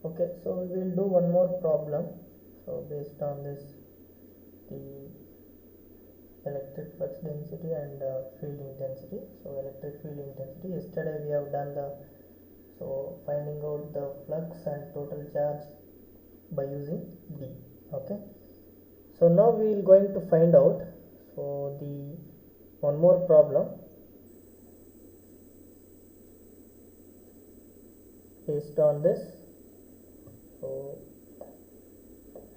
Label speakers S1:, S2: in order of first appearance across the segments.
S1: Okay, so we will do one more problem. So based on this, the electric flux density and field intensity. So electric field intensity, yesterday we have done the finding out the flux and total charge by using D. Okay, so now we will going to find out the one more problem based on this. So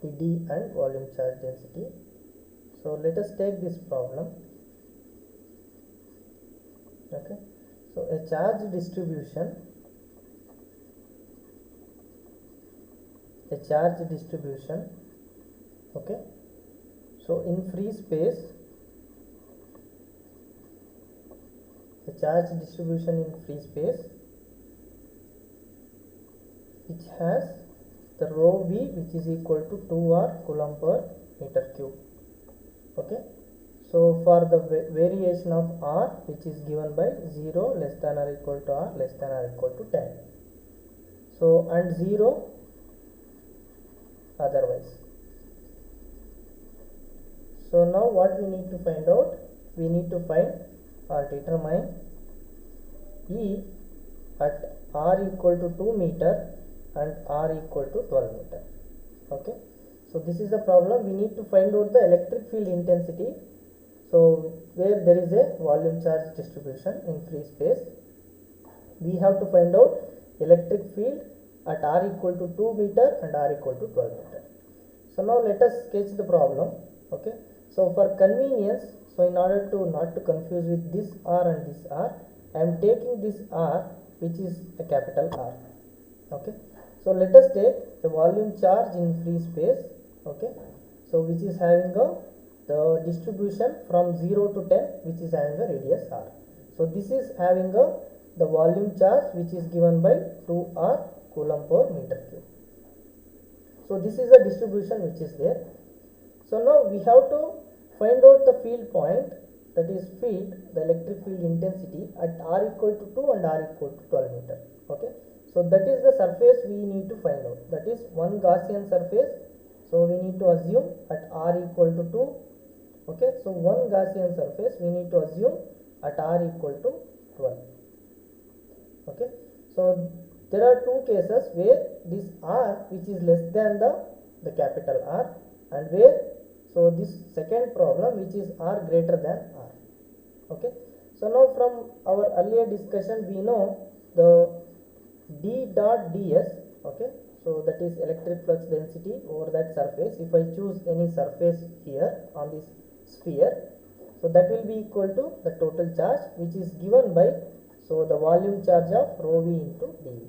S1: the D and volume charge density. So let us take this problem. Okay, so a charge distribution okay, so in free space, a charge distribution in free space which has the rho v which is equal to 2R coulomb per meter cube. Okay, so for the variation of R which is given by 0 less than or equal to R less than or equal to 10, so and 0 otherwise. So now what we need to find out, we need to find or determine E at R equal to 2 meter and R equal to 12 meter. Okay, so this is the problem. We need to find out the electric field intensity, so where there is a volume charge distribution in free space, we have to find out electric field at R equal to 2 meter and R equal to 12 meter. So now let us sketch the problem. Okay, so for convenience, so in order to not to confuse with this R and this R, I am taking this R which is a capital R. Okay, so let us take the volume charge in free space. Okay, so which is having the distribution from 0 to 10 which is having a radius R. So this is having the volume charge which is given by 2R coulomb per meter cube. So this is the distribution which is there. So now we have to find out the field point, that is field, the electric field intensity at R equal to 2 and R equal to 12 meter. Okay, so that is the surface we need to find out, that is one Gaussian surface. So we need to assume at R equal to 2. Okay, so one Gaussian surface we need to assume at R equal to 12. Okay, so there are two cases where this R which is less than the capital R, and where so this second problem which is R greater than R. Okay, so now from our earlier discussion we know the D dot ds. Okay, so that is electric flux density over that surface. If I choose any surface here on this sphere, so that will be equal to the total charge which is given by the volume charge of rho v into dv.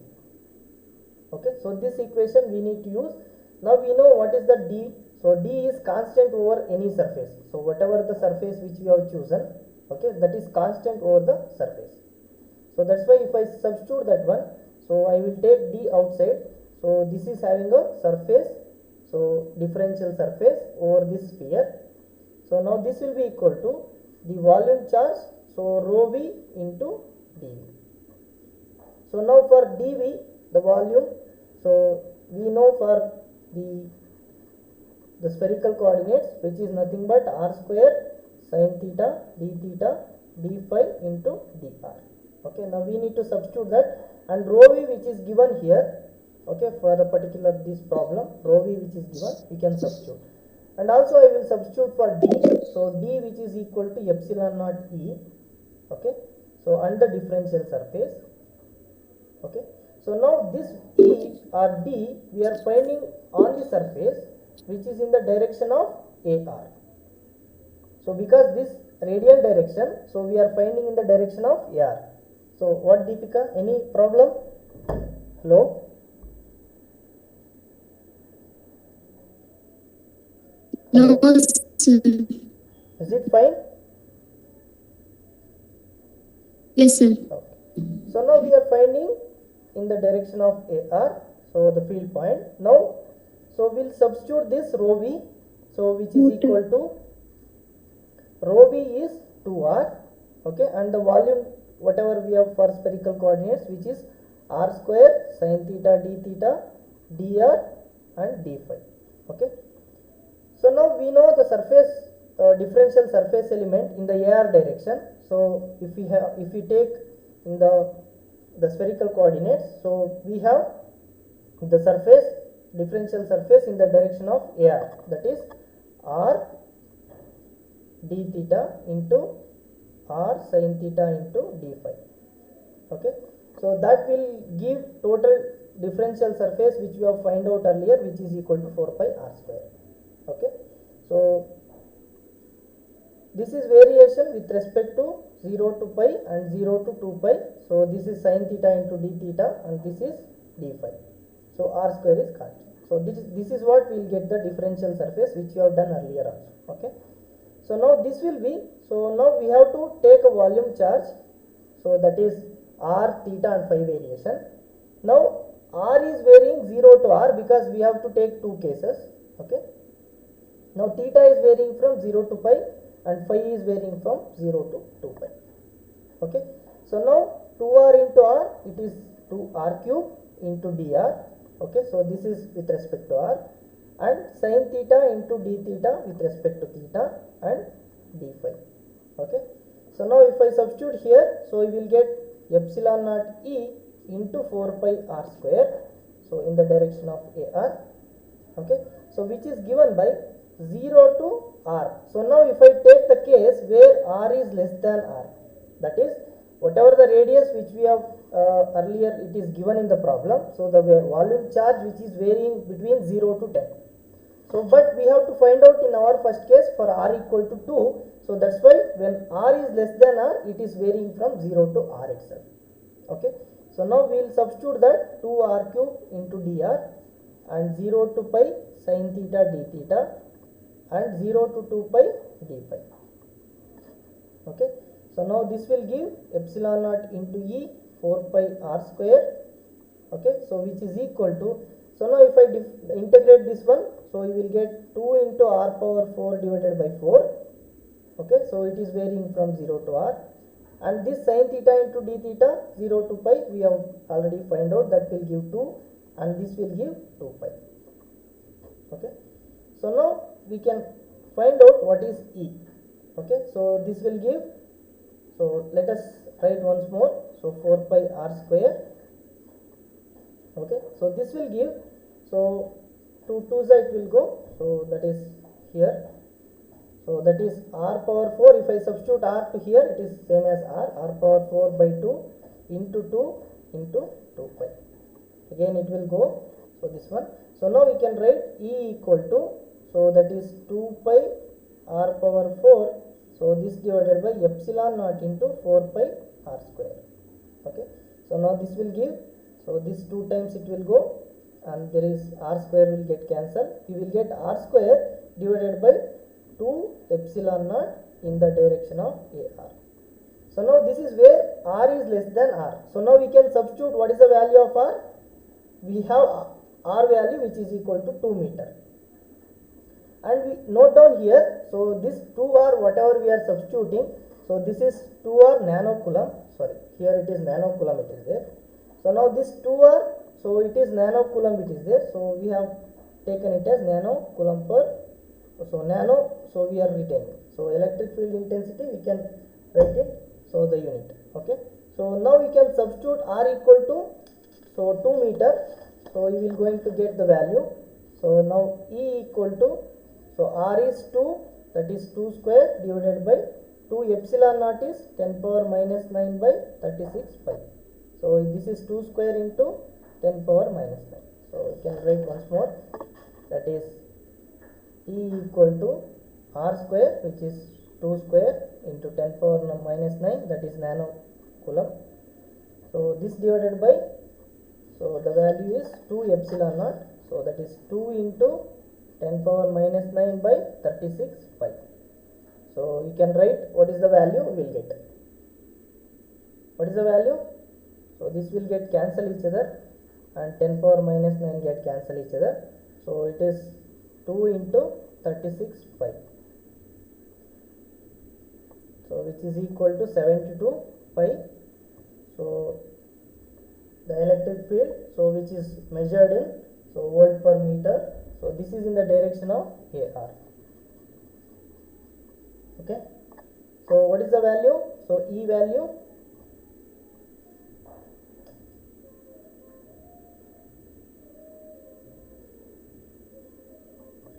S1: Okay, so this equation we need to use. Now we know what is the D. So D is constant over any surface. So whatever the surface which we have chosen, okay, that is constant over the surface. So that's why if I substitute that one, so I will take D outside. So this is having a surface, so differential surface over this sphere. So now this will be equal to the volume charge, so rho v into dv. So now for dv, the volume, so we know for the spherical coordinates which is nothing but r square sin theta d phi into dr. Okay, now we need to substitute that, and rho v which is given here, okay, for the particular this problem, rho v which is given, we can substitute. And also I will substitute for d, so d which is equal to epsilon naught e. Okay, so and the differential surface. Okay, so now this E or D we are finding on the surface which is in the direction of AR. So because this radial direction, so we are finding in the direction of AR. So what, Deepika, any problem? Hello?
S2: No, sir.
S1: Is it fine?
S2: Yes, sir.
S1: Okay. So now we are finding in the direction of AR, so the field point. Now, so we'll substitute this rho v, so which is equal to rho v is 2r, okay, and the volume whatever we have for spherical coordinates which is r square sin theta d theta dr and d phi. Okay. So now we know the surface differential surface element in the AR direction. So if we take in the spherical coordinates, so we have the surface differential surface in the direction of AR, that is r d theta into r sin theta into d phi. Okay, so that will give total differential surface which we have find out earlier, which is equal to 4 pi r square. Okay, so this is variation with respect to 0 to pi and 0 to 2 pi. So this is sin theta into d theta and this is d phi. So r square is constant. So this is what we will get the differential surface which we have done earlier also. Okay, so now this will be, so now we have to take a volume charge, so that is r, theta and phi variation. Now r is varying 0 to r because we have to take two cases. Okay, now theta is varying from 0 to pi and phi is varying from 0 to 2 pi. Okay, so now 2r into r, it is 2r cube into dr. Okay, so this is with respect to r, and sin theta into d theta with respect to theta and d phi. Okay, so now if I substitute here, so we will get epsilon naught e into 4 pi r square, so in the direction of AR. Okay, so which is given by 0 to r. So now if I take the case where r is less than r, that is whatever the radius which we have earlier it is given in the problem, so the volume charge which is varying between 0 to 10. So but we have to find out in our first case for r equal to 2, so that's why when r is less than r, it is varying from 0 to r itself. Okay, so now we will substitute that 2r cube into dr and 0 to pi sin theta d theta and 0 to 2 pi d phi. Okay, so now this will give epsilon naught into e 4 pi r square. Okay, so which is equal to, so now if I integrate this one, so you will get 2 into r power 4 divided by 4. Okay, so it is varying from 0 to r, and this sin theta into d theta 0 to pi we have already find out, that will give 2 and this will give 2 pi. Okay, so now we can find out what is e. Okay, so this will give, so let us write once more, so 4 pi r square. Okay, so this will give, so 2 side will go, so that is here, so that is r power 4. If I substitute r to here, it is same as r power 4 by 2 into 2 into 2 pi, again it will go, so this one. So now we can write e equal to, so that is 2 pi r power 4, so this divided by epsilon naught into 4 pi r square. Okay, so now this will give, so this 2 times it will go and there is r square will get cancelled. We will get r square divided by 2 epsilon naught in the direction of AR. So now this is where r is less than r. So now we can substitute what is the value of r. We have r value which is equal to 2 meter. And we note down here, so this 2r whatever we are substituting, so this is 2r nanocoulomb, sorry, here it is nanocoulomb it is there. So now this 2r, so it is nanocoulomb it is there, so we have taken it as nanocoulomb per, so nano, so we are retaining. So electric field intensity we can write it, so the unit. Okay, so now we can substitute r equal to, so 2 meter, so you will going to get the value. So now E equal to, so R is 2, that is 2 square divided by 2 epsilon naught is 10 power minus 9 by 36 pi. So this is 2 square into 10 power minus 9. So we can write once more, that is E equal to R square, which is 2 square into 10 power minus 9, that is nano coulomb. So this divided by, so the value is 2 epsilon naught, so that is 2 into 10 power minus 9 by 36 pi. So you can write what is the value we will get. What is the value? So this will get cancel each other and 10 power minus 9 get cancel each other. So it is 2 into 36 pi. So which is equal to 72 pi. So the electric field, so which is measured in So volt per meter. So this is in the direction of AR. Okay. So what is the value? So E value,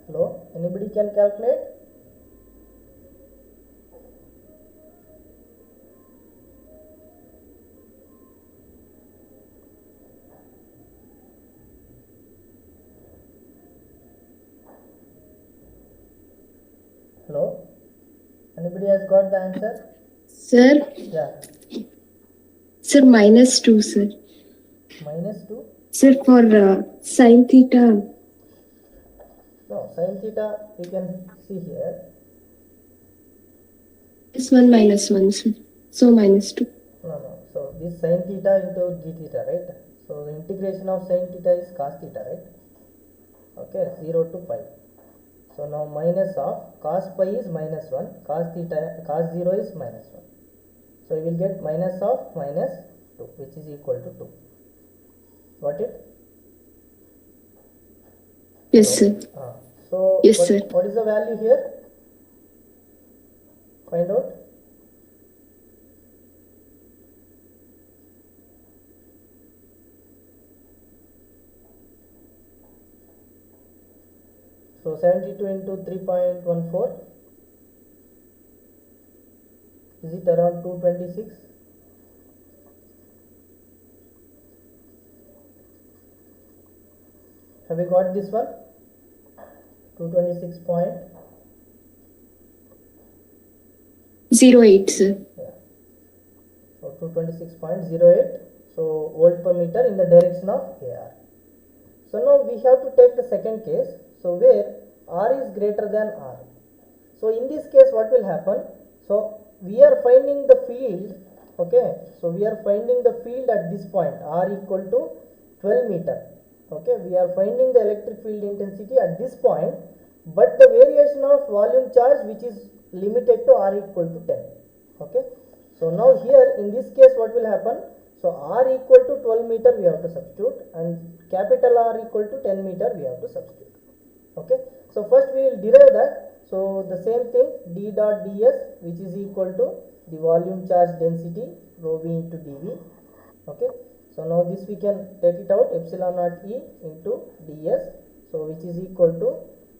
S1: hello, anybody can calculate? Hello, anybody has got the answer?
S2: Sir,
S1: Yeah,
S2: sir, -2, sir.
S1: -2.
S2: Sir, for sin theta.
S1: No, sin theta you can see here.
S2: -1, sir. So -2.
S1: No. So this sin theta into d theta, right? So the integration of sin theta is cos theta, right? Okay, 0 to pi. So now minus of cos pi is -1, cos theta, cos 0 is -1. So you will get minus of -2, which is equal to 2. Got it?
S2: Yes,
S1: So,
S2: sir.
S1: so
S2: Yes, sir.
S1: what is the value here? Find out. So 72 into 3.14, is it around 226? Have you got this one? 226 point.
S2: 0.8, sir.
S1: Yeah. So 226.08. So volt per meter in the direction of AR. So now we have to take the second case. So where R is greater than R. So in this case what will happen? So we are finding the field. Okay. So we are finding the field at this point. R equal to 12 meter. Okay. We are finding the electric field intensity at this point. But the variation of volume charge which is limited to R equal to 10. Okay. So now here in this case what will happen? So R equal to 12 meter we have to substitute, and capital R equal to 10 meter we have to substitute. Okay. So first we will derive that. So the same thing, d dot ds, which is equal to the volume charge density rho v into dv. Okay. So now this we can take it out, epsilon naught E into ds. So which is equal to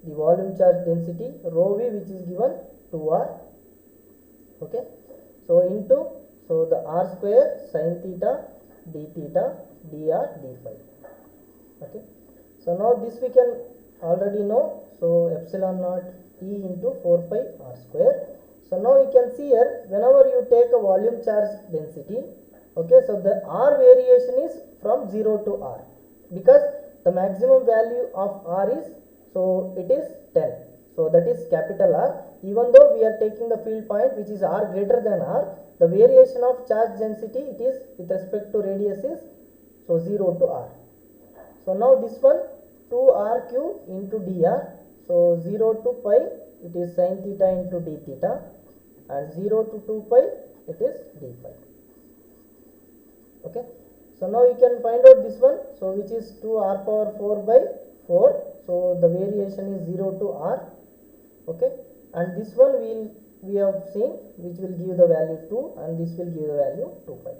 S1: the volume charge density rho v, which is given 2r. Okay. So into, so the r square sin theta d theta dr d phi. Okay. So now this we can already know. So epsilon naught E into 4 pi r square. So now you can see here, whenever you take a volume charge density, okay, so the r variation is from 0 to r, because the maximum value of r is, so it is 10. So that is capital R. Even though we are taking the field point which is r greater than r, the variation of charge density, it is with respect to radius is, so 0 to r. So now this one 2r cube into dr. So 0 to pi, it is sin theta into d theta, and 0 to 2 pi, it is d phi. Okay. So now you can find out this one. So which is 2r power 4 by 4. So the variation is 0 to r. Okay. And this one we have seen, which will give the value 2, and this will give the value 2 pi.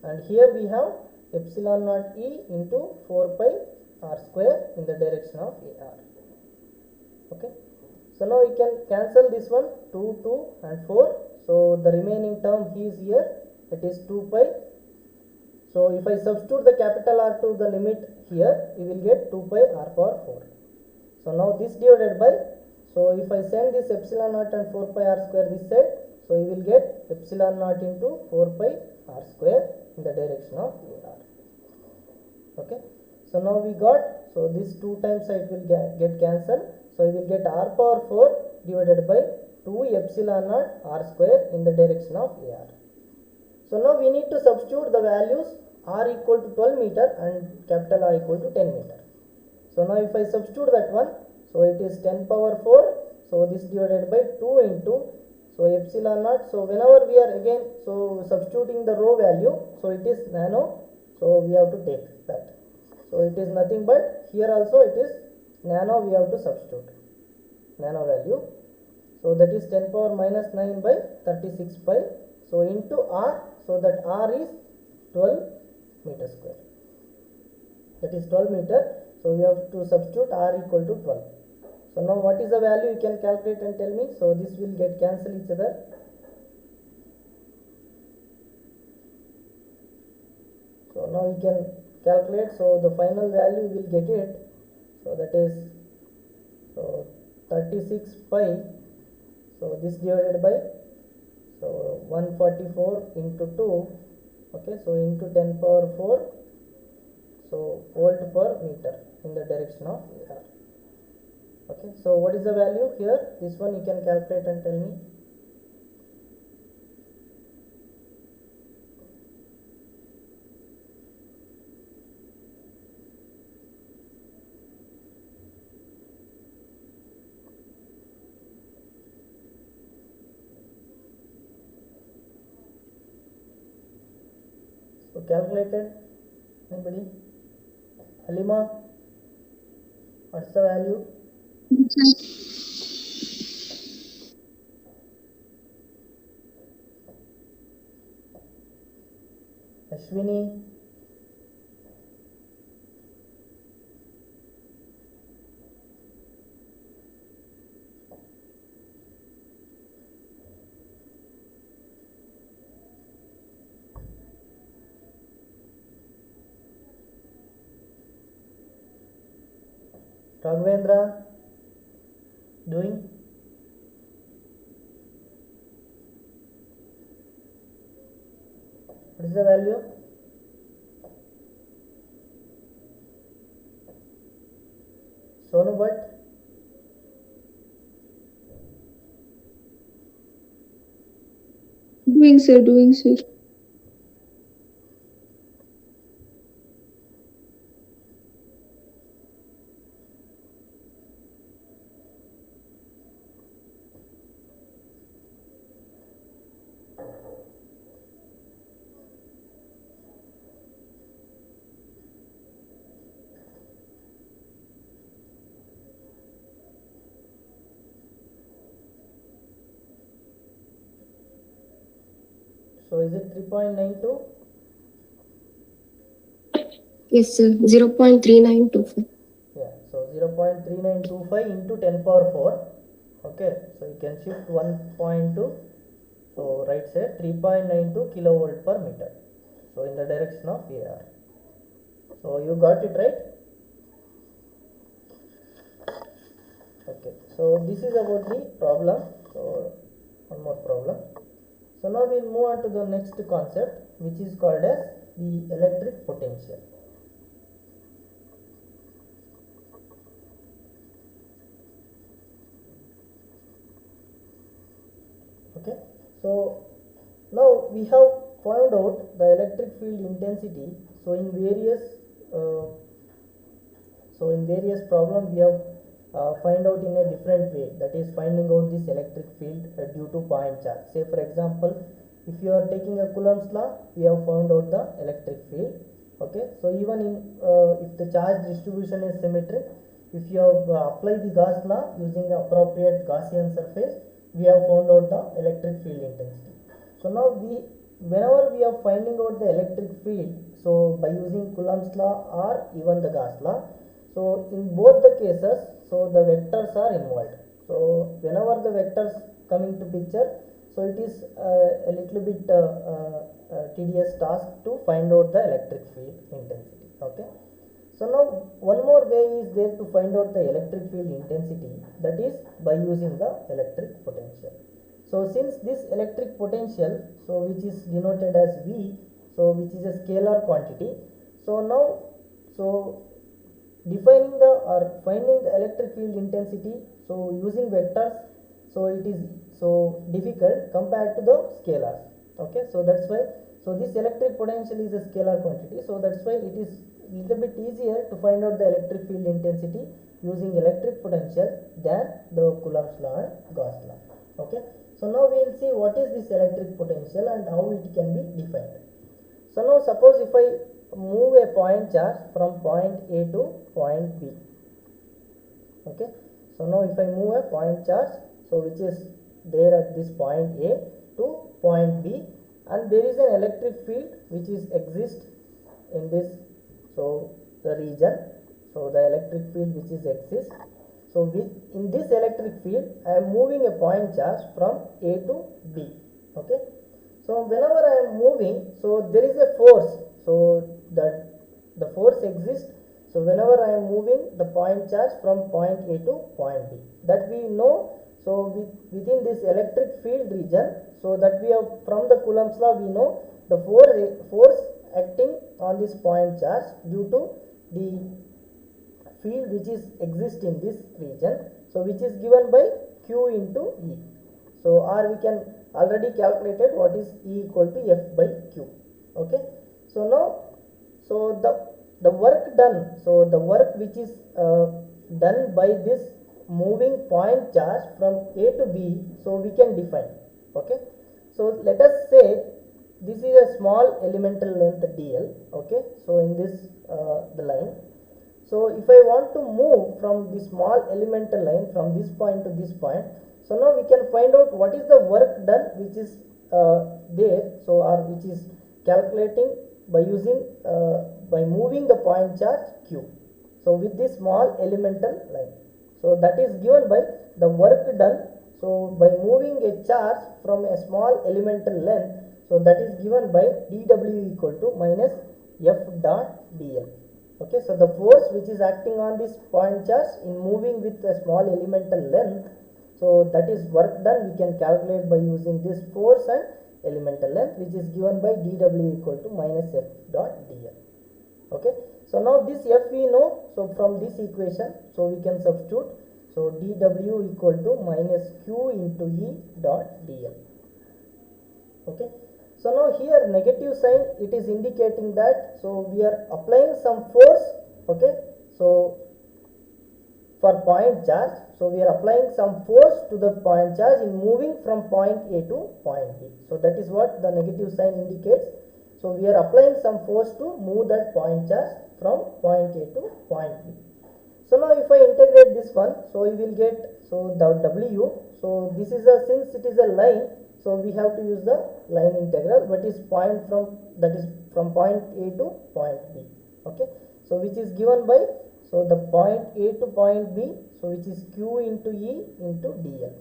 S1: And here we have epsilon naught E into 4 pi r square in the direction of AR. Okay. So now we can cancel this one, 2, 2 and 4. So the remaining term is here, it is 2 pi. So if I substitute the capital R to the limit here, you will get 2 pi r power 4. So now this divided by, so if I send this epsilon naught and 4 pi r square this side, so you will get epsilon naught into 4 pi r square in the direction of AR. Okay. So now we got, so this 2 times it will get cancelled. So you will get r power 4 divided by 2 epsilon naught r square in the direction of AR. So now we need to substitute the values r equal to 12 meter and capital R equal to 10 meter. So now if I substitute that one, so it is 10 power 4. So this divided by 2 into, so epsilon naught. So whenever we are again, so substituting the rho value, so it is nano. So we have to take that. So it is nothing but here also it is nano, we have to substitute nano value. So that is 10 power minus 9 by 36 pi. So into r, so that r is 12 meter square. That is 12 meter. So we have to substitute r equal to 12. So now what is the value, you can calculate and tell me. So this will get cancel each other. So now we can calculate. So the final value will get it. So that is 36 pi. So this divided by 144 into 2. Okay, so into 10 power 4. So volt per meter in the direction of AR. Okay, so what is the value here? This one you can calculate and tell me. So calculated, anybody? Halima, what's the value? Ashwini, Raghavendra, doing? What is the value? Sonu Bhatt,
S2: Doing, sir. Doing, sir.
S1: so is it 3.92?
S2: Yes, sir. 0.3925.
S1: Yeah, so 0.3925 into 10 power 4. Okay, so you can shift 1.2. So right side 3.92 kilovolt per meter. So in the direction of AR. So you got it right? Okay, so this is about the problem. So one more problem. So now we'll move on to the next concept, which is called as the electric potential. Okay, so now we have found out the electric field intensity. So in various problems we have find out in a different way, that is finding out this electric field due to point charge. Say for example, if you are taking a Coulomb's law, we have found out the electric field. Okay, so even in if the charge distribution is symmetric, if you have applied the Gauss law using appropriate Gaussian surface, we have found out the electric field intensity. So now whenever we are finding out the electric field, so by using Coulomb's law or even the Gauss law, so in both the cases, so the vectors are involved. So whenever the vectors come into picture, so it is a little bit tedious task to find out the electric field intensity. Okay, so now one more way is there to find out the electric field intensity, that is by using the electric potential. So since this electric potential, so which is denoted as V, so which is a scalar quantity, so now defining the or finding the electric field intensity, so using vectors, so it is so difficult compared to the scalars. Okay, so that's why, so this electric potential is a scalar quantity, so that's why it is little bit easier to find out the electric field intensity using electric potential than the Coulomb's law and Gauss law. Okay, so now we will see what is this electric potential and how it can be defined. So now suppose if I move a point charge from point A to point B. Okay, so now if I move a point charge, so which is there at this point A to point B, and there is an electric field which is exist in this, so the region, so the electric field which is exist. So in this electric field I am moving a point charge from A to B. Okay, so whenever I am moving, so there is a force, so that the force exists. So whenever I am moving the point charge from point A to point B, that we know. So within this electric field region, so that we have from the Coulomb's law, we know the force acting on this point charge due to the field which is exist in this region, so which is given by Q into E. So or we can already calculated what is E equal to F by Q. Okay, so now, so the work done, so the work which is done by this moving point charge from A to B, so we can define. Okay, so let us say this is a small elemental length dl. Okay, so in this the line, so if I want to move from the small elemental line from this point to this point, so now we can find out what is the work done which is there, so or which is calculating by using by moving the point charge Q. So with this small elemental line, so that is given by the work done. So by moving a charge from a small elemental length, so that is given by dW equal to minus F dot dl. Okay, so the force which is acting on this point charge in moving with a small elemental length, so that is work done, we can calculate by using this force and elemental length, which is given by dW equal to minus F dot dl. Okay, so now this F we know, so from this equation, so we can substitute, so dW equal to minus Q into E dot dl. Okay, so now here negative sign, it is indicating that, so we are applying some force. Okay, so for point charge, so we are applying some force to the point charge in moving from point A to point B. So that is what the negative sign indicates. So we are applying some force to move that point charge from point A to point B. So now if I integrate this one, so we will get, so the W, so this is a, since it is a line, so we have to use the line integral, but is point from, that is from point A to point B. Okay, so which is given by, so the point A to point B, so which is Q into E into dl.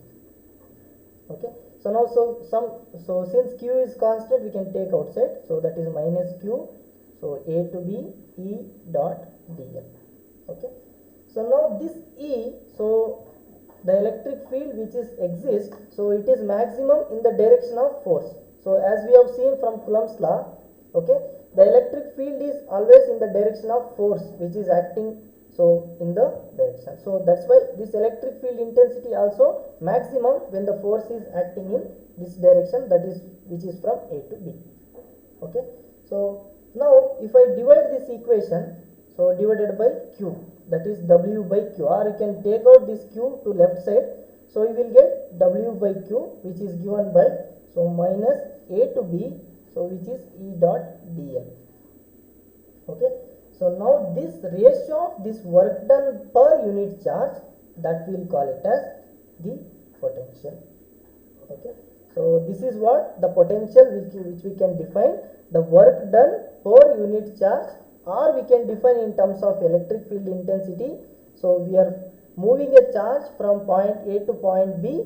S1: Okay, so now so since Q is constant, we can take outside, so that is minus Q, so A to B E dot dl. Okay, so now this E, so the electric field which is exists, so it is maximum in the direction of force. So as we have seen from Coulomb's law, okay, the electric field is always in the direction of force which is acting, so in the direction. So that's why this electric field intensity also maximum when the force is acting in this direction, that is which is from A to B. Okay, so now if I divide this equation, so divided by Q, that is W by Q, or you can take out this Q to left side, so you will get W by Q, which is given by, so minus A to B, so which is E dot dl. Okay, so now this ratio of this work done per unit charge, that we will call it as the potential. Okay, so this is what the potential which we can define, the work done per unit charge, or we can define in terms of electric field intensity. So we are moving a charge from point A to point B,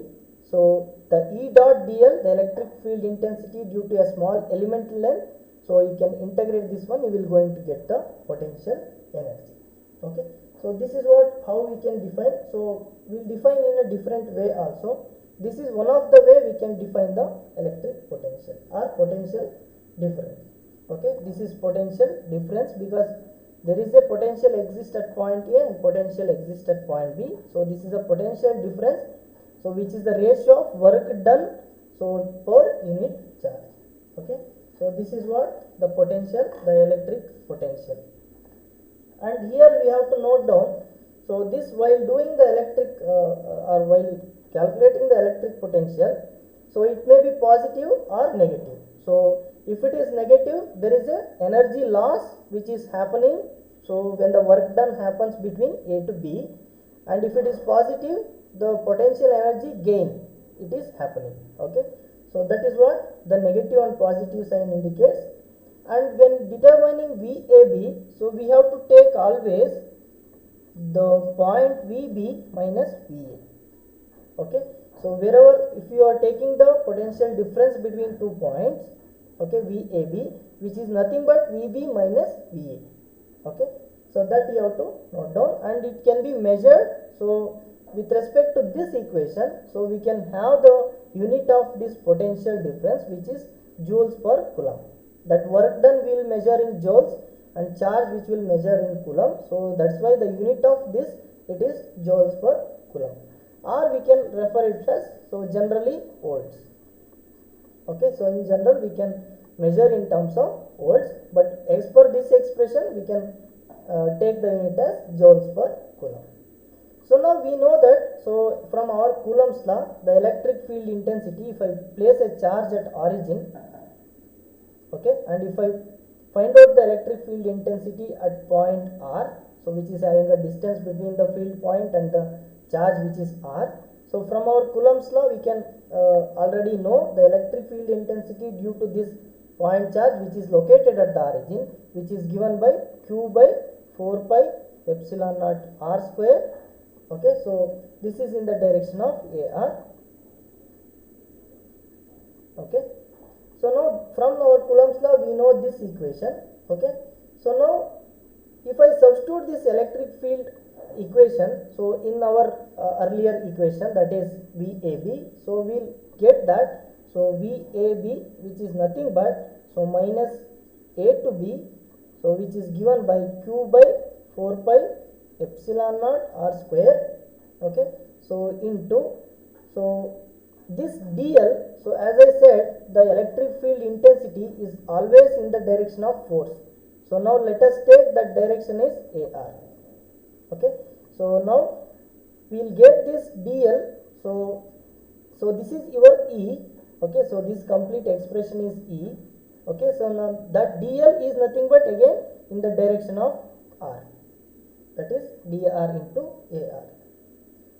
S1: so the E dot dl, the electric field intensity due to a small elemental length, so you can integrate this one, you will going to get the potential energy. Okay, so this is what, how we can define. So we will define in a different way also. This is one of the way we can define the electric potential or potential difference. Okay, this is potential difference because there is a potential exists at point A and potential exists at point B. So this is a potential difference, so which is the ratio of work done, so per unit charge. Okay, so this is what the potential, the electric potential. And here we have to note down, so this while doing the electric or while calculating the electric potential, so it may be positive or negative. So If it is negative, there is a energy loss which is happening. So when the work done happens between A to B, and if it is positive, the potential energy gain it is happening. Okay, so that is what the negative and positive sign indicates. And when determining VAB, so we have to take always the point VB minus VA. Okay, so wherever if you are taking the potential difference between 2 points, okay, VAB, which is nothing but VB minus VA. Okay, so that you have to note down, and it can be measured. So with respect to this equation, so we can have the unit of this potential difference, which is joules per coulomb. That work done will measure in joules and charge which will measure in coulomb. So that's why the unit of this it is joules per coulomb, or we can refer it as so generally volts. Okay, so in general we can measure in terms of volts, but as per this expression we can take the unit as joules per coulomb. So now we know that, so from our Coulomb's law, the electric field intensity, if I place a charge at origin, okay, and if I find out the electric field intensity at point R, so which is having a distance between the field point and the charge which is R. So from our Coulomb's law we can already know the electric field intensity due to this point charge which is located at the origin, which is given by Q by 4 pi epsilon naught R square. Okay, so this is in the direction of AR. Okay, so now from our Coulomb's law we know this equation. Okay, so now if I substitute this electric field equation, so in our earlier equation, that is VAB, so we'll get that, so VAB, which is nothing but so minus A to B, so which is given by Q by 4 pi epsilon naught R square. Okay, so into, so this DL, so as I said, the electric field intensity is always in the direction of force. So now let us take that direction is AR. Okay, so now we will get this DL. So this is your E. Okay, so this complete expression is E. Okay, so now that DL is nothing but again in the direction of R, that is dr into AR.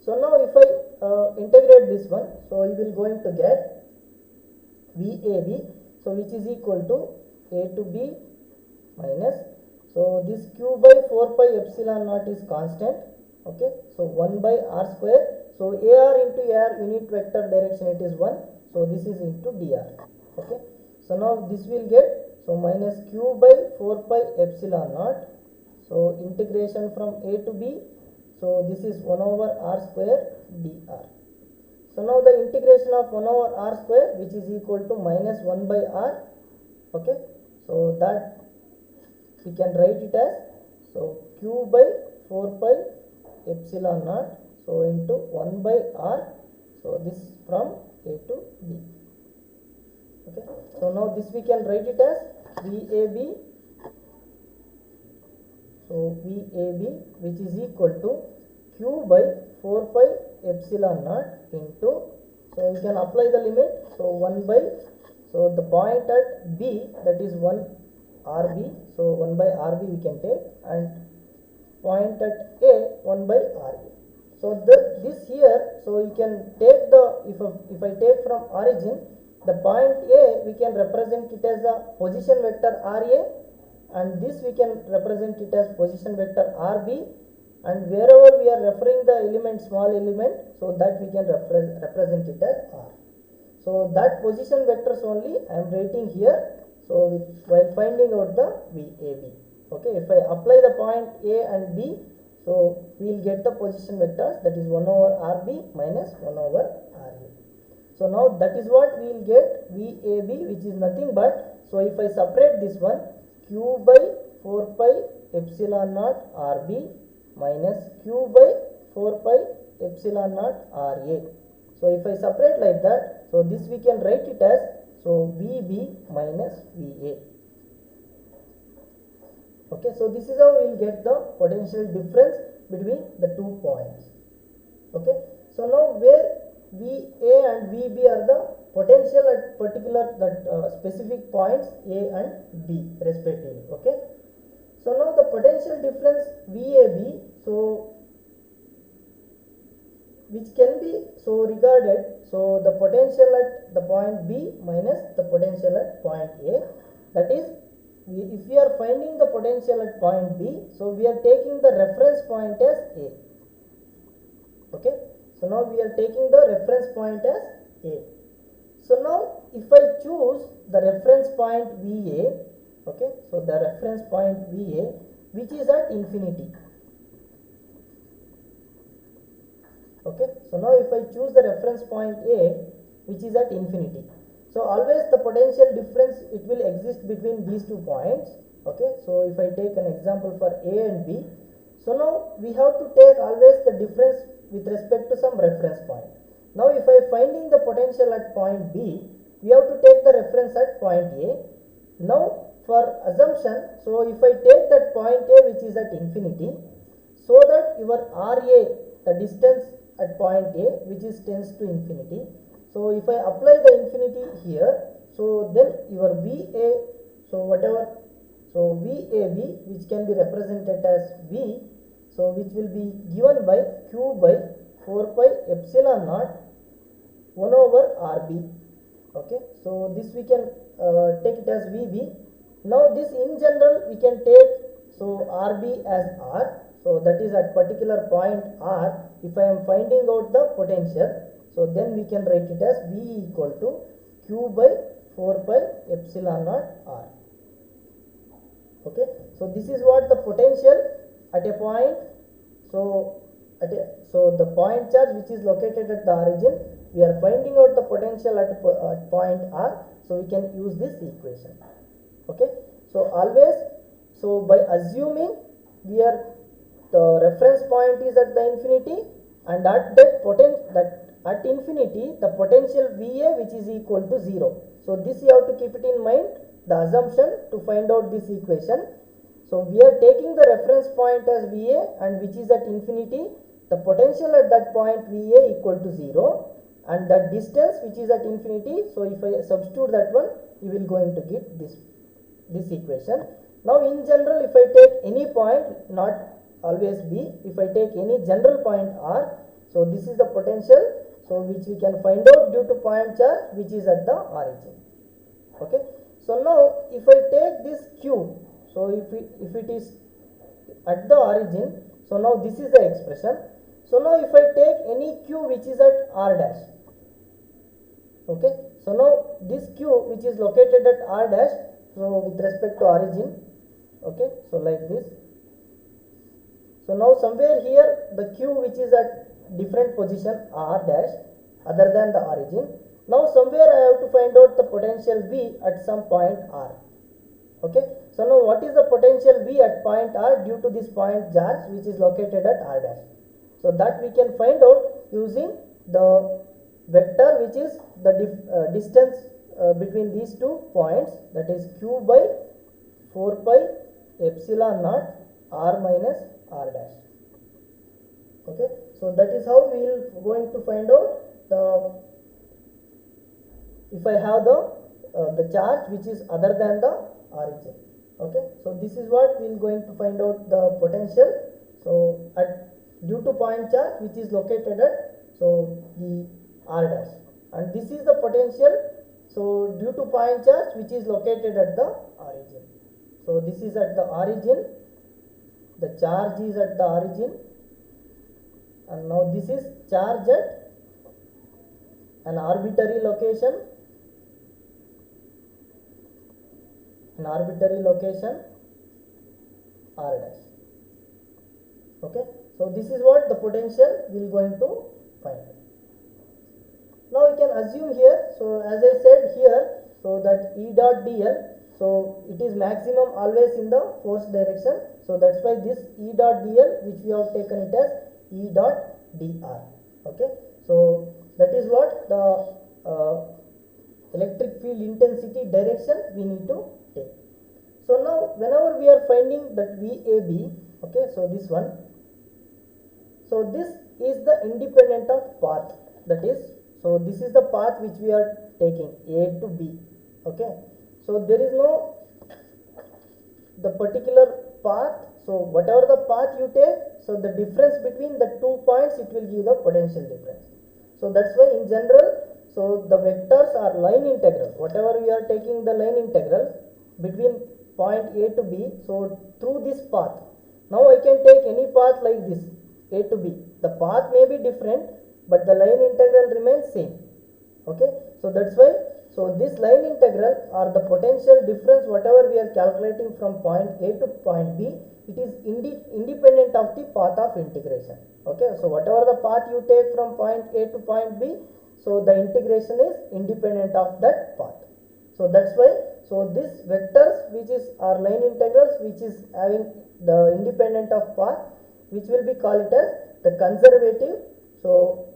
S1: So now if I integrate this one, so you will going to get VAB, so which is equal to A to B minus, so this Q by 4 pi epsilon naught is constant. Okay, so 1 by R square, so AR into AR unit vector direction it is 1, so this is into dr. Okay, so now this will get, so minus Q by 4 pi epsilon naught, so integration from A to B, so this is 1 over R square dr. So now the integration of 1 over R square, which is equal to minus 1 by R. Okay, so that we can write it as, so Q by 4 pi epsilon naught, so into 1 by R, so this from A to B. Okay, so now this we can write it as VAB, so VAB which is equal to Q by 4 pi epsilon naught into, so we can apply the limit, so 1 by, so the point at B, that is 1 RB, so 1 by RB we can take, and point at A 1 by RB. So this here, so you can take the, if I take from origin the point A, we can represent it as a position vector RA, and this we can represent it as position vector RB, and wherever we are referring the element, small element, so that we can represent it as R. So that position vectors only I am writing here, so while finding out the VAB. Okay, if I apply the point A and B, so we will get the position vectors, that is 1 over RB minus 1 over RA. So now that is what we will get VAB, which is nothing but, so if I separate this one, Q by 4 pi epsilon naught RB minus Q by 4 pi epsilon naught RA. So if I separate like that, so this we can write it as, so VB minus VA. Okay, so this is how we will get the potential difference between the 2 points. Okay, so now where VA and VB are the potential at particular that specific points A and B respectively. Okay, so now the potential difference VAB, so which can be so regarded, so the potential at the point B minus the potential at point A, that is, if we are finding the potential at point B, so we are taking the reference point as A. Okay, so now we are taking the reference point as A. So now if I choose the reference point VA, okay, so the reference point VA which is at infinity. Okay, so now if I choose the reference point A which is at infinity, so always the potential difference it will exist between these 2 points. Okay, so if I take an example for A and B, so now we have to take always the difference with respect to some reference point. Now if I finding the potential at point B, we have to take the reference at point A. Now for assumption, so if I take that point A which is at infinity, so that your RA, the distance at point A which is tends to infinity, so if I apply the infinity here, so then your VA, so whatever, so VAB which can be represented as V, so which will be given by Q by 4 pi epsilon naught 1 over RB. Okay, so this we can take it as VB. Now this in general we can take so RB as R, so that is at particular point R. If I am finding out the potential, so then we can write it as V equal to Q by 4 pi epsilon naught R. Okay, so this is what the potential at a point, so the point charge which is located at the origin, we are finding out the potential at point R, so we can use this equation. Okay, so always, so by assuming here the reference point is at the infinity, and at that at infinity the potential VA which is equal to 0. So this you have to keep it in mind, the assumption to find out this equation. So we are taking the reference point as VA and which is at infinity, the potential at that point VA equal to 0, and the distance which is at infinity, so if I substitute that one, you will going to get this equation. Now in general, if I take any point, not always B, if I take any general point R, so this is the potential, so which we can find out due to point charge which is at the origin. Okay, so now if I take this Q, so if it is at the origin, so now this is the expression. So now if I take any Q which is at R dash, okay, so now this Q which is located at R dash, so with respect to origin, okay, so like this. So now somewhere here the Q which is at different position R dash other than the origin. Now somewhere I have to find out the potential V at some point R. Okay, so now what is the potential V at point R due to this point charge which is located at R dash? So that we can find out using the vector which is the distance between these 2 points, that is Q by 4 pi epsilon naught R minus R dash. Okay, so that is how we will going to find out the, if I have the charge which is other than the origin. Okay, so this is what we will going to find out the potential, so at due to point charge which is located at so the R dash, and this is the potential so due to point charge which is located at the origin. So this is at the origin, the charge is at the origin, and now this is charge at an arbitrary location, R dash. Okay, so this is what the potential we are going to find. Now we can assume here, so as I said here, so that E dot dl, so it is maximum always in the force direction, so that's why this E dot dl which we have taken it as E dot dr. Okay, so that is what the electric field intensity direction we need to take. So now whenever we are finding that VAB, okay, so this one, so this is the independent of path, that is, So this is the path which we are taking, A to B. Okay, so there is no the particular path. So whatever the path you take, so the difference between the 2 points, it will give the potential difference. So that's why in general, so the vectors are line integral. Whatever we are taking the line integral between point A to B, so through this path. Now I can take any path like this, A to B. The path may be different, but the line integral remains same. Okay, so that's why, so this line integral or the potential difference, whatever we are calculating from point A to point B, it is independent of the path of integration. Okay, so whatever the path you take from point A to point B, so the integration is independent of that path. So that's why, so this vectors which is our line integrals which is having the independent of path, which will be called it as the conservative. So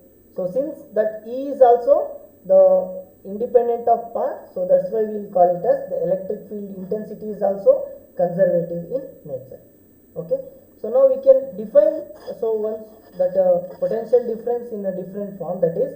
S1: since that E is also the independent of path, so that's why we will call it as the electric field intensity is also conservative in nature. Okay, so now we can define, so once that potential difference in a different form, that is,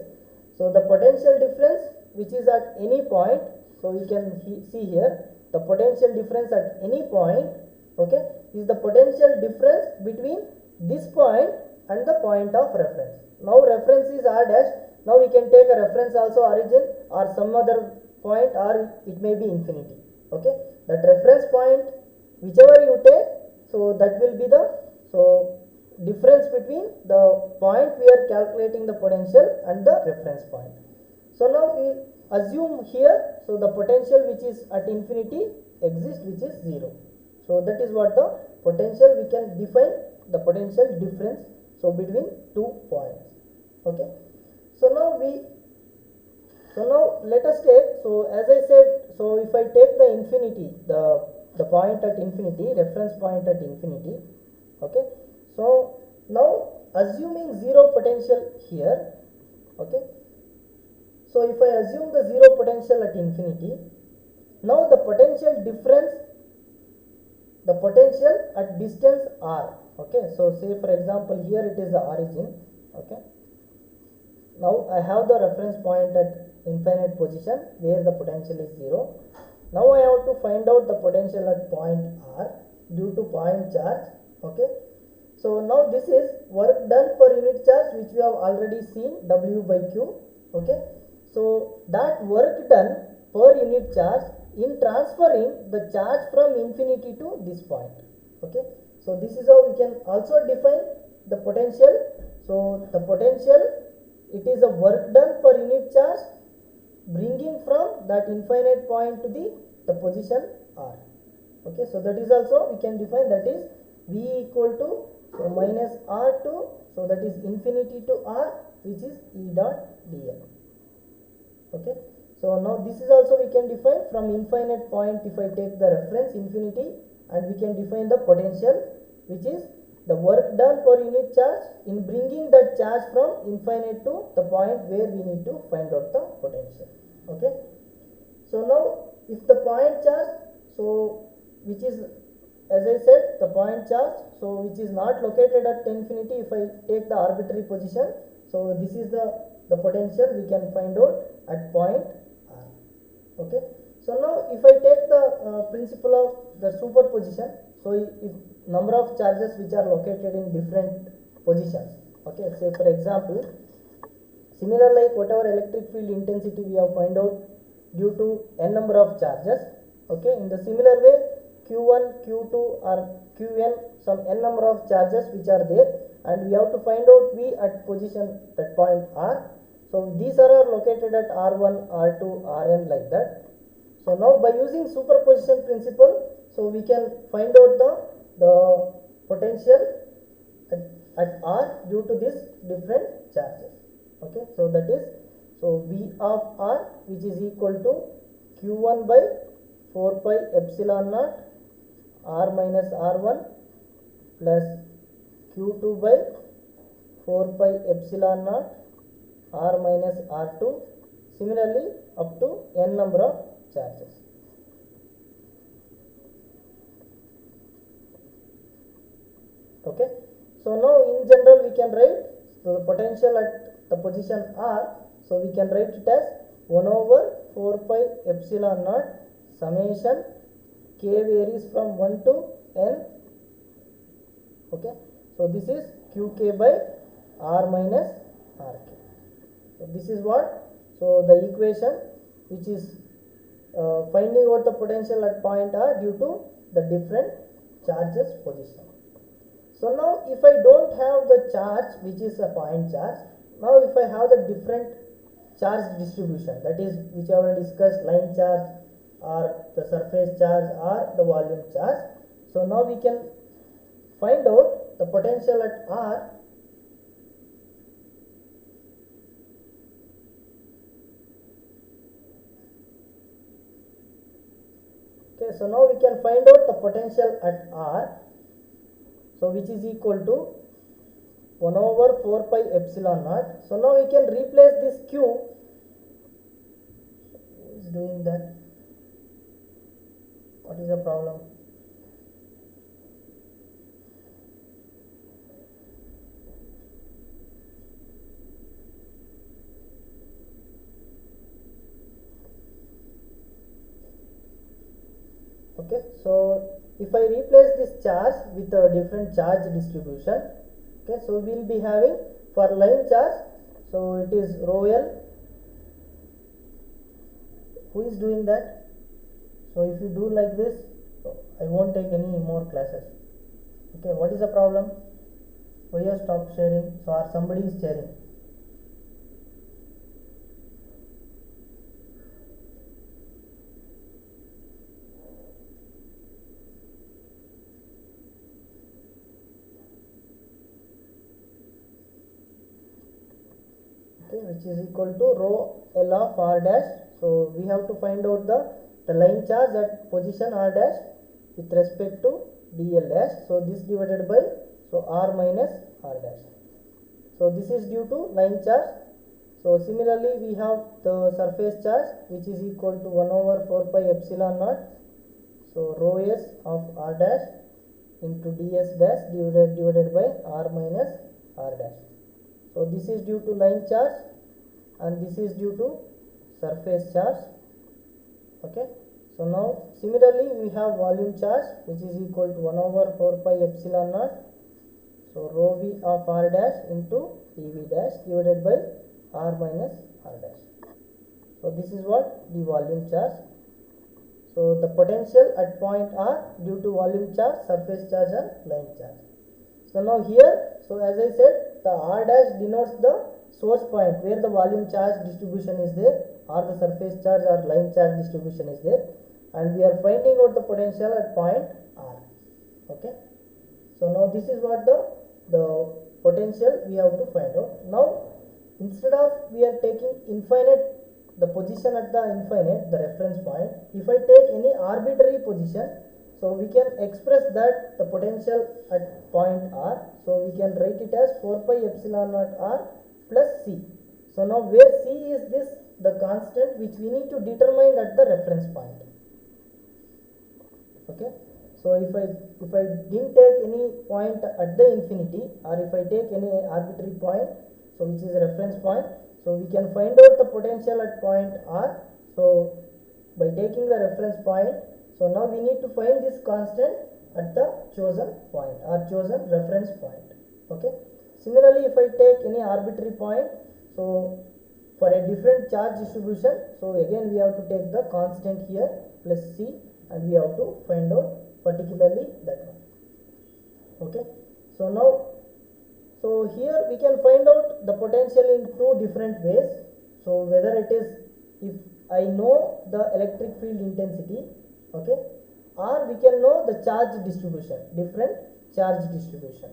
S1: so the potential difference which is at any point, so we can see here the potential difference at any point, okay, is the potential difference between this point and the point of reference. Now reference is R dash. Now we can take a reference also origin or some other point, or it may be infinity. Okay, that reference point whichever you take, so that will be the difference between the point we are calculating the potential and the reference point. So now we assume here, so the potential which is at infinity exists, which is 0. So that is what the potential, we can define the potential difference, so between 2 points. Okay, so now let us take, so as I said, so if I take the infinity, the point at infinity, reference point at infinity. Okay, so now assuming 0 potential here. Okay, so if I assume the 0 potential at infinity, now the potential difference, the potential at distance r. Okay, so say for example here it is the origin. Okay, now I have the reference point at infinite position where the potential is 0. Now I have to find out the potential at point r due to point charge. Okay, so now this is work done per unit charge, which we have already seen, W by Q. Okay, so that work done per unit charge in transferring the charge from infinity to this point. Okay, so this is how we can also define the potential. So the potential, it is a work done per unit charge bringing from that infinite point to the position r. Okay, so that is also we can define, that is V equal to, so minus R2, so that is infinity to R, which is E dot dl. Okay, so now this is also we can define from infinite point. If I take the reference infinity, and we can define the potential, which is the work done per unit charge in bringing that charge from infinite to the point where we need to find out the potential. Okay, so now if the point charge, so which is, as I said, the point charge, so which is not located at infinity, if I take the arbitrary position, so this is the potential we can find out at point r. Okay, so now if I take the principle of the superposition, so if number of charges which are located in different positions. Okay, say for example, similar like whatever electric field intensity we have find out due to n number of charges. Okay, in the similar way, Q1, Q2 or Qn, some n number of charges which are there, and we have to find out V at position that point R. So these are located at R1, R2, Rn, like that. So now by using superposition principle, so we can find out the potential at R due to these different charges. Okay, so that is, so V of R, which is equal to Q1 by 4 pi epsilon naught R minus R1 plus Q2 by 4 pi epsilon naught R minus R2, similarly up to n number of charges. Okay, so now in general we can write, so the potential at the position R, So we can write it as 1 over 4 pi epsilon naught summation k varies from 1 to n. Okay, so this is qk by r minus rk. So this is what, so the equation which is finding out the potential at point r due to the different charges position. So now if I don't have the charge which is a point charge, now if I have the different charge distribution, that is whichever discussed, line charge or the surface charge or the volume charge, so now we can find out the potential at r Okay, so now we can find out the potential at R, so which is equal to 1 over 4 pi epsilon naught. So now we can replace this Q. Who is doing that? What is the problem? Okay, so if I replace this charge with a different charge distribution, okay, so we will be having for line charge, so it is rho L. Who is doing that? So if you do like this, so I won't take any more classes. Okay, what is the problem? Why you stop sharing? So or somebody is sharing. Okay, which is equal to rho L of r dash. So we have to find out the line charge at position r dash with respect to dl dash. So this divided by, so r minus r dash. So this is due to line charge. So similarly we have the surface charge which is equal to 1 over 4 pi epsilon naught. So rho s of r dash into ds dash divided by r minus r dash. So this is due to line charge and this is due to surface charge. Okay, so now similarly we have volume charge which is equal to 1 over 4 pi epsilon naught. So rho v of r dash into dv dash divided by r minus r dash. So this is what the volume charge. So the potential at point r due to volume charge, surface charge and line charge. So now here, so as I said, the r dash denotes the source point where the volume charge distribution is there, or the surface charge or line charge distribution is there, and we are finding out the potential at point r. Okay, so now this is what the potential we have to find out. Now instead of we are taking infinite, the position at the infinite, the reference point, if I take any arbitrary position, so we can express that the potential at point r. So we can write it as 4 pi epsilon naught r plus c. So now where c is this, the constant which we need to determine at the reference point. Okay, so if I didn't take any point at the infinity, or if I take any arbitrary point, so which is a reference point, so we can find out the potential at point r. So by taking the reference point, so now we need to find this constant at the chosen point or chosen reference point. Okay, similarly if I take any arbitrary point, so for a different charge distribution, so again we have to take the constant here plus c, and we have to find out particularly that one. Okay, so now, so here we can find out the potential in two different ways. So whether it is, if I know the electric field intensity, okay, or we can know the charge distribution, different charge distribution.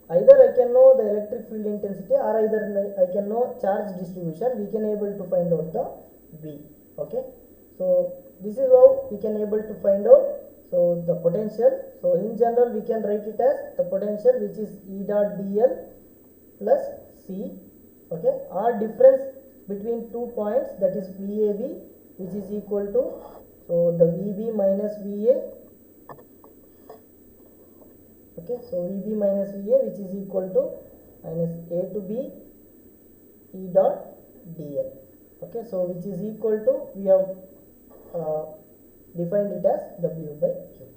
S1: Either I can know the electric field intensity, or either I can know charge distribution. We can able to find out the V. Okay, so this is how we can able to find out, so the potential. So in general we can write it as the potential which is E dot dl plus C. Okay, or difference between 2 points, that is VAB, which is equal to, so the VB minus VA. Okay, so VB minus VA which is equal to minus A to B E dot dl. Okay, so which is equal to, we have defined it as W by Q.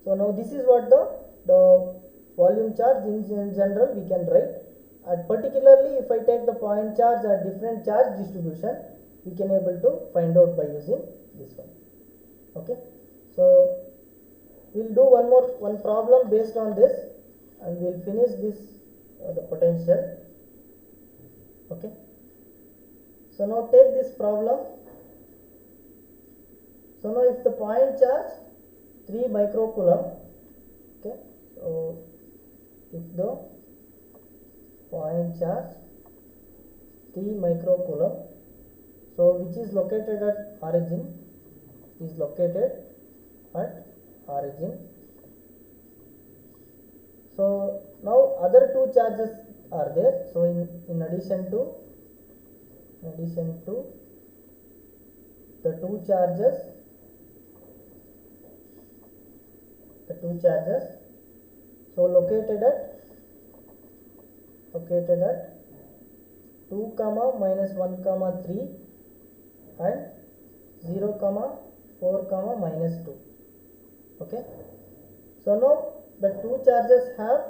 S1: So now this is what the volume charge in general we can write. And particularly if I take the point charge at different charge distribution, we can able to find out by using this one. Okay, so we'll do one problem based on this, and we'll finish this the potential. Okay, so now take this problem. So now if the point charge 3 microcoulomb, okay, so if the point charge 3 microcoulomb, so which is located at origin, is located at origin. So now other two charges are there. So in addition to the two charges, so located at 2 comma minus 1 comma 3 and 0 comma 4 comma minus 2. Okay, so now the two charges have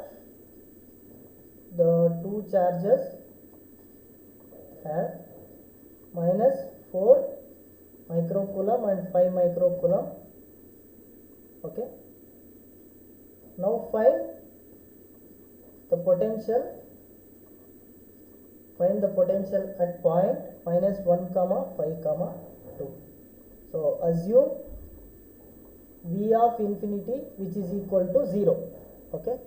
S1: minus 4 microcoulomb and 5 microcoulomb. Okay, now find the potential at point minus 1 comma 5 comma 2. So assume V of infinity which is equal to 0. Okay,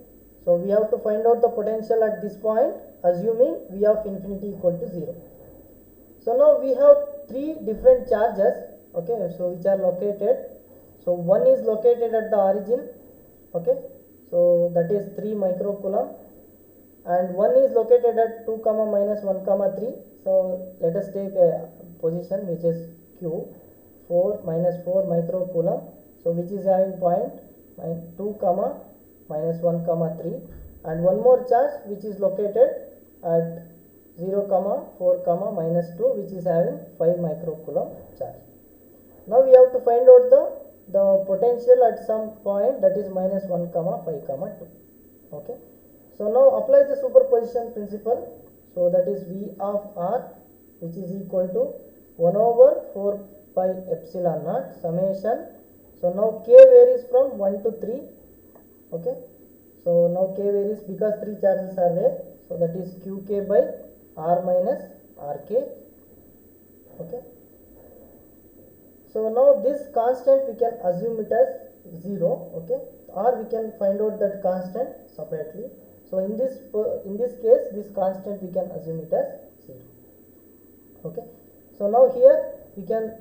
S1: so we have to find out the potential at this point assuming V of infinity equal to 0. So now we have three different charges, okay, so which are located. So one is located at the origin, okay, so that is 3 microcoulomb, and one is located at 2 comma minus 1 comma 3. So let us take a position which is Q, 4 minus 4 microcoulomb, so which is having point 2 comma minus 1 comma 3, and one more charge which is located at 0 comma 4 comma minus 2, which is having 5 microcoulomb charge. Now we have to find out the potential at some point, that is minus 1 comma 5 comma 2. Okay, so now apply the superposition principle. So that is V of R which is equal to 1 over 4 pi epsilon naught summation. So now K varies from 1 to 3. Okay, so now K varies because 3 charges are there. So that is Qk by R minus Rk. Okay, so now this constant we can assume it as 0. Okay, or we can find out that constant separately. So in this case, this constant we can assume it as 0. Okay, so now here we can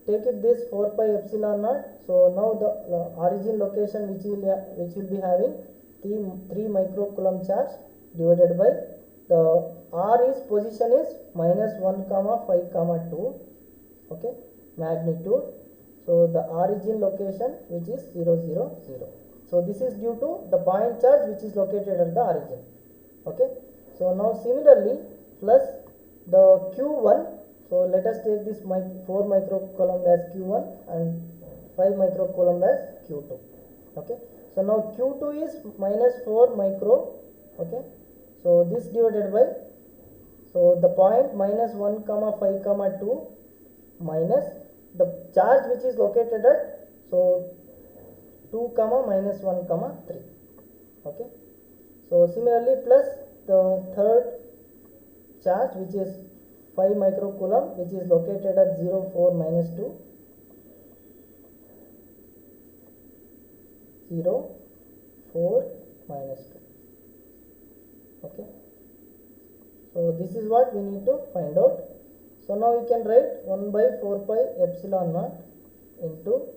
S1: take it this 4 pi epsilon naught. So now the origin location which will be having 3 microcoulomb charge divided by the R is position is minus 1 comma 5 comma 2. Okay, magnitude. So the origin location which is 0 0 0. So this is due to the point charge which is located at the origin. Okay, so now similarly plus the Q1. So let us take this 4 microcoulomb as Q1 and 5 microcoulomb as Q2. Okay, so now Q2 is minus 4 micro. Okay, so this divided by, so the point minus 1 comma 5 comma 2 minus the charge which is located at, so 2 comma minus 1 comma 3. Okay, so similarly plus the third charge which is 5 microcoulomb which is located at 0 4 minus 2, 0 4 minus 2. Okay, so this is what we need to find out. So now we can write 1 by 4 pi epsilon naught into,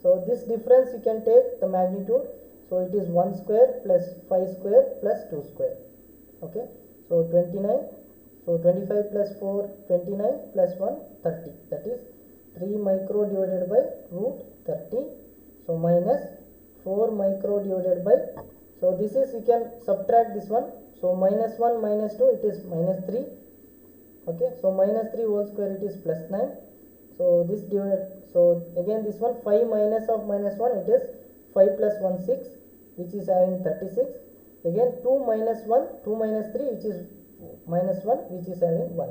S1: so this difference you can take the magnitude, so it is 1 square plus 5 square plus 2 square. Okay, so 29, so 25 plus 4 29 plus 1 30, that is 3 micro divided by root 30. So minus 4 micro divided by, So this is, we can subtract this one. So minus 1 minus 2, it is minus 3. Okay, so minus 3 whole square, it is plus 9. So this divided, so again this one, 5 minus of minus 1, it is 5 plus 1 6, which is having 36. Again 2 minus 1, 2 minus 3, which is minus 1, which is having 1.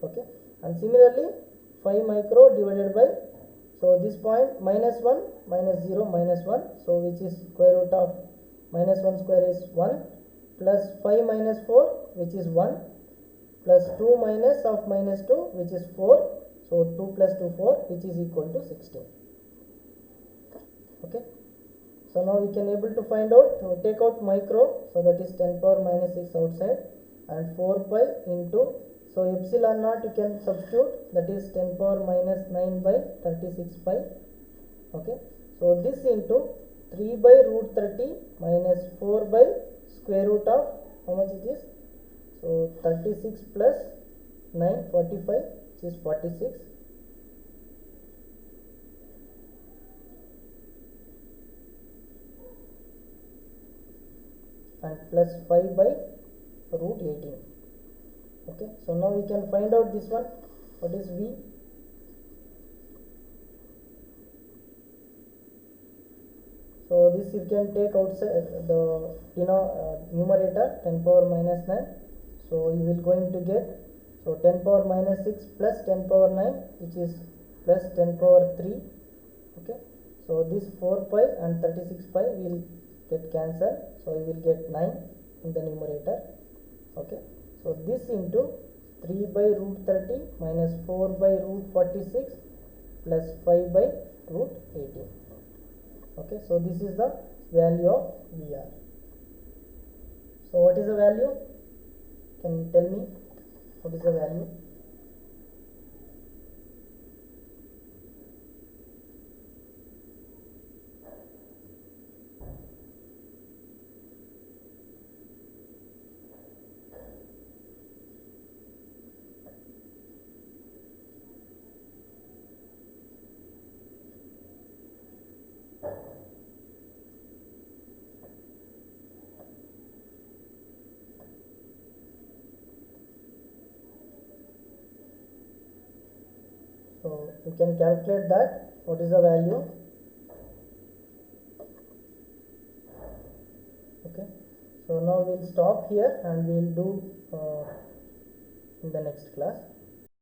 S1: Okay, and similarly 5 micro divided by, so this point minus 1 minus 0 minus 1, so which is square root of minus 1 square is 1, plus 5 minus 4, which is 1, plus 2 minus of minus 2, which is 4, so 2 plus 2 4, which is equal to 16. Okay, so now we can able to find out, so take out micro, so that is 10 power minus 6 outside, and 4 pi into, so epsilon naught you can substitute, that is 10 power minus 9 by 36 pi. Okay, so this into 3 by root 30 minus 4 by square root of, how much it is? So 36 plus 9, 45, which is 46. And plus 5 by root 18. Okay, so now we can find out this one, what is V? So this you can take outside the numerator, 10 power minus 9. So you will going to get, so 10 power minus 6 plus 10 power 9, which is plus 10 power 3. Okay, so this 4 pi and 36 pi will get cancelled, so you will get 9 in the numerator. Okay, so this into 3 by root 30 minus 4 by root 46 plus 5 by root 18. Okay, so this is the value of VR. So what is the value? Can you tell me what is the value? So you can calculate that, what is the value. Okay, so now we'll stop here and we'll do in the next class.